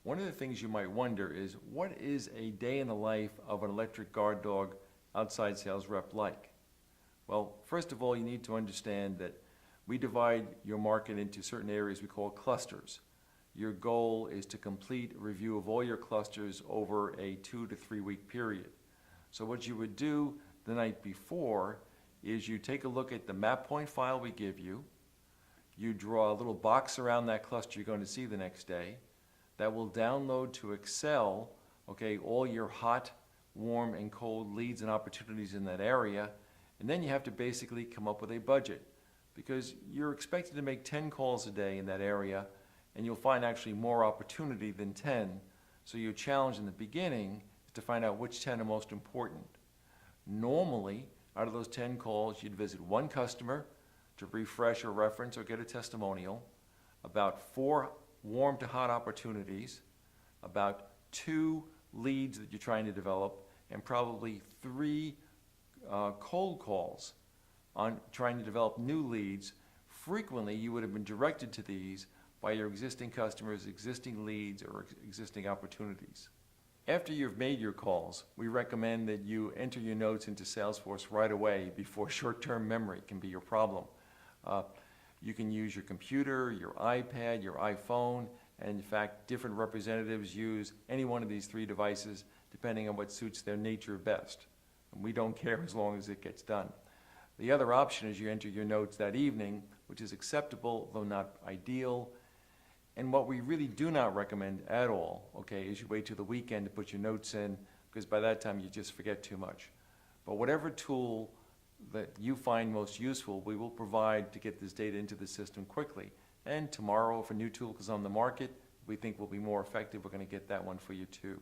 One of the things you might wonder is, what is a day in the life of an electric guard dog outside sales rep like? Well, first of all, you need to understand that we divide your market into certain areas we call clusters. Your goal is to complete a review of all your clusters over a 2 to 3 week period. So what you would do the night before is you take a look at the map point file we give you. You draw a little box around that cluster you're going to see the next day. That will download to Excel, okay, all your hot, warm, and cold leads and opportunities in that area. And then you have to basically come up with a budget, because you're expected to make 10 calls a day in that area, and you'll find actually more opportunity than 10. So your challenge in the beginning is to find out which 10 are most important. Normally, out of those 10 calls, you'd visit one customer to refresh or reference or get a testimonial, about 4 warm to hot opportunities, about 2 leads that you're trying to develop, and probably 3 cold calls on trying to develop new leads. Frequently, you would have been directed to these by your existing customers, existing leads, or existing opportunities. After you've made your calls, we recommend that you enter your notes into Salesforce right away before short-term memory can be your problem. You can use your computer, your iPad, your iPhone, and in fact, different representatives use any one of these 3 devices depending on what suits their nature best. And we don't care as long as it gets done. The other option is you enter your notes that evening, which is acceptable, though not ideal. And what we really do not recommend at all, okay, is you wait till the weekend to put your notes in, because by that time you just forget too much. But whatever tool that you find most useful, we will provide to get this data into the system quickly. And tomorrow, if a new tool is on the market we think will be more effective, we're going to get that one for you too.